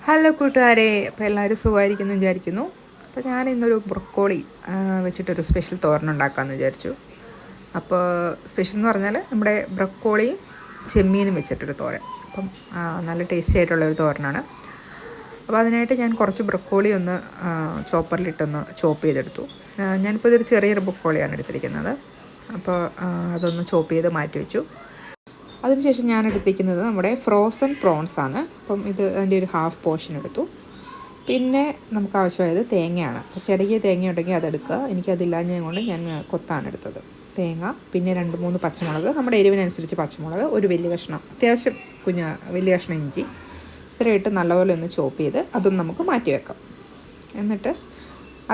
Hello കൂട്ടുകാരെ, അപ്പോൾ എല്ലാവരും സുഖമായിരിക്കുന്നു വിചാരിക്കുന്നു. അപ്പോൾ ഞാൻ ഇന്നൊരു ബ്രൊക്കോളി വെച്ചിട്ടൊരു സ്പെഷ്യൽ തോരൻ ഉണ്ടാക്കാമെന്ന് വിചാരിച്ചു. അപ്പോൾ സ്പെഷ്യൽ എന്ന് പറഞ്ഞാൽ നമ്മുടെ ബ്രൊക്കോളിയും ചെമ്മീനും വെച്ചിട്ടൊരു തോരൻ. അപ്പം നല്ല ടേസ്റ്റി ആയിട്ടുള്ളൊരു തോരനാണ്. അപ്പോൾ അതിനായിട്ട് ഞാൻ കുറച്ച് ബ്രൊക്കോളി ഒന്ന് ചോപ്പറിലിട്ടൊന്ന് ചോപ്പ് ചെയ്തെടുത്തു. ഞാനിപ്പോൾ ഇതൊരു ചെറിയൊരു ബ്രൊക്കോളിയാണ് എടുത്തിരിക്കുന്നത്. അപ്പോൾ അതൊന്ന് ചോപ്പ് ചെയ്ത് മാറ്റി വെച്ചു. അതിനുശേഷം ഞാൻ എടുത്തിരിക്കുന്നത് നമ്മുടെ ഫ്രോസൺ പ്രോൺസ് ആണ്. അപ്പം ഇത് അതിൻ്റെ ഒരു ഹാഫ് പോർഷൻ എടുത്തു. പിന്നെ നമുക്ക് ആവശ്യമായത് തേങ്ങയാണ്. ചെറിയ തേങ്ങ ഉണ്ടെങ്കിൽ അതെടുക്കുക. എനിക്കതില്ലാഞ്ഞത് കൊണ്ട് ഞാൻ കൊത്താണ് എടുത്തത്. തേങ്ങ, പിന്നെ 2-3 പച്ചമുളക്, നമ്മുടെ എരിവിനനുസരിച്ച് പച്ചമുളക്, ഒരു വലിയ കഷ്ണം, അത്യാവശ്യം വലിയ കഷ്ണം ഇഞ്ചി, ഇത്രയിട്ട് നല്ലപോലെ ഒന്ന് ചോപ്പ് ചെയ്ത് അതും നമുക്ക് മാറ്റി വെക്കാം. എന്നിട്ട്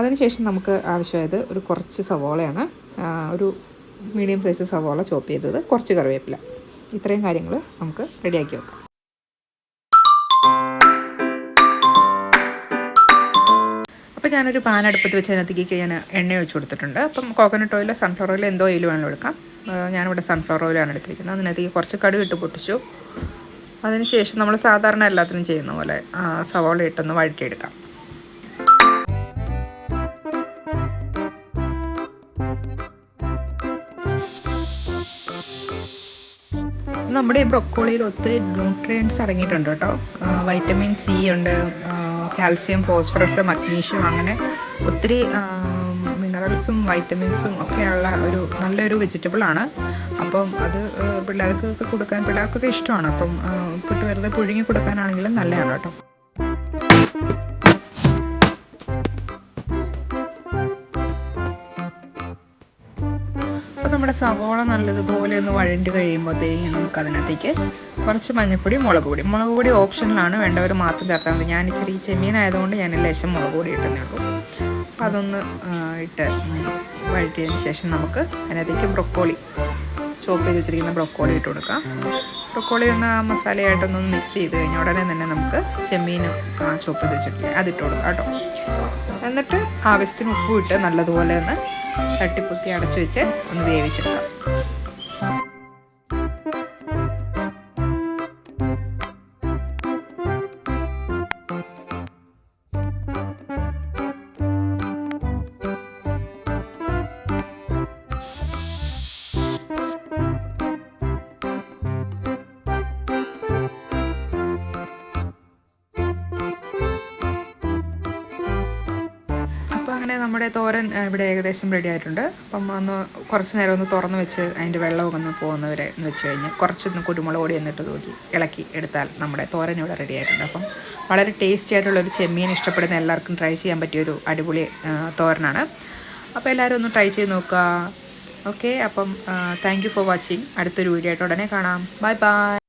അതിനുശേഷം നമുക്ക് ആവശ്യമായത് ഒരു കുറച്ച് സവോളയാണ്. ഒരു മീഡിയം സൈസ് സവോള ചോപ്പ് ചെയ്തത്, കുറച്ച് കറിവേപ്പില, ഇത്രയും കാര്യങ്ങൾ നമുക്ക് റെഡിയാക്കി വെക്കാം. അപ്പോൾ ഞാനൊരു പാൻ അടുപ്പത്ത് വെച്ച് അതിനകത്തേക്ക് ഞാൻ എണ്ണ ഒഴിച്ച് കൊടുത്തിട്ടുണ്ട്. അപ്പം കോക്കനട്ട് ഓയിൽ, സൺഫ്ലവർ ഓയിൽ, എന്തോ ഓയിൽ വേണമെങ്കിലും എടുക്കാം. ഞാനിവിടെ സൺഫ്ലവർ ഓയിലാണ് എടുത്തിരിക്കുന്നത്. അതിനകത്തേക്ക് കുറച്ച് കടുക് ഇട്ട് പൊട്ടിച്ചു. അതിനുശേഷം നമ്മൾ സാധാരണ എല്ലാത്തിനും ചെയ്യുന്ന പോലെ സവോള ഇട്ടൊന്ന് വഴറ്റിയെടുക്കാം. നമ്മുടെ ഈ ബ്രൊക്കോളിയിൽ ഒത്തിരി ന്യൂട്രിയൻസ് അടങ്ങിയിട്ടുണ്ട് കേട്ടോ. വൈറ്റമിൻ സി ഉണ്ട്, കാൽസ്യം, ഫോസ്ഫറസ്, മഗ്നീഷ്യം, അങ്ങനെ ഒത്തിരി മിനറൽസും വൈറ്റമിൻസും ഒക്കെയുള്ള ഒരു നല്ലൊരു വെജിറ്റബിളാണ്. അപ്പം അത് പിള്ളേർക്കൊക്കെ കൊടുക്കാൻ, പിള്ളേർക്കൊക്കെ ഇഷ്ടമാണ്. അപ്പം ഇപ്പോട്ട് വെറുതെ പുഴുങ്ങി കൊടുക്കാനാണെങ്കിലും നല്ലതാണ് കേട്ടോ. അപ്പോൾ നമ്മുടെ സവോള നല്ലതുപോലെ ഒന്ന് വഴണ്ടി കഴിയുമ്പോഴത്തേക്കും നമുക്ക് അതിനകത്തേക്ക് കുറച്ച് മഞ്ഞൾപ്പൊടി, മുളക് പൊടി ഓപ്ഷനിലാണ്, വേണ്ടവർ മാത്രം ചേർത്താൽ മതി. ഞാൻ ഇച്ചിരി ചെമ്മീനായതുകൊണ്ട് ഞാൻ ലേശം മുളക് പൊടി ഇട്ടെന്നേ ഉള്ളൂ. അപ്പോൾ അതൊന്ന് ഇട്ട് വഴറ്റിയതിന് ശേഷം നമുക്ക് അതിനകത്തേക്ക് ബ്രൊക്കോളി, ചോപ്പ് ചെയ്ത് വെച്ചിരിക്കുന്ന ബ്രൊക്കോളി ഇട്ട് കൊടുക്കാം. ബ്രൊക്കോളി ഒന്ന് മസാലയായിട്ടൊന്ന് മിക്സ് ചെയ്ത് കഴിഞ്ഞാൽ ഉടനെ തന്നെ നമുക്ക് ചെമ്മീനും ചോപ്പ് ചെയ്ത് വെച്ചിട്ട് അതിട്ട് കൊടുക്കാം കേട്ടോ. എന്നിട്ട് ആവശ്യത്തിന് ഉപ്പും ഇട്ട് നല്ലതുപോലെ ഒന്ന് തട്ടിപ്പൊത്തി അടച്ചു വെച്ച് ഒന്ന് വേവിച്ചെടുക്കാം. അങ്ങനെ നമ്മുടെ തോരൻ ഇവിടെ ഏകദേശം റെഡി ആയിട്ടുണ്ട്. അപ്പം ഒന്ന് കുറച്ച് നേരം ഒന്ന് തുറന്ന് വെച്ച് അതിൻ്റെ വെള്ളമൊക്കെ ഒന്ന് പോകുന്നവരെ എന്ന് വെച്ച് കഴിഞ്ഞ് കുറച്ചൊന്ന് കുരുമുളക് പൊടി എന്നിട്ട് തൂക്കി ഇളക്കി എടുത്താൽ നമ്മുടെ തോരൻ ഇവിടെ റെഡി ആയിട്ടുണ്ട്. അപ്പം വളരെ ടേസ്റ്റി ആയിട്ടുള്ളൊരു ചെമ്മീൻ ഇഷ്ടപ്പെടുന്ന എല്ലാവർക്കും ട്രൈ ചെയ്യാൻ പറ്റിയൊരു അടിപൊളി തോരനാണ്. അപ്പോൾ എല്ലാവരും ഒന്ന് ട്രൈ ചെയ്ത് നോക്കുക. ഓക്കെ, അപ്പം താങ്ക് യു ഫോർ വാച്ചിങ്. അടുത്തൊരു വീഡിയോ ആയിട്ട് ഉടനെ കാണാം. Bye bye.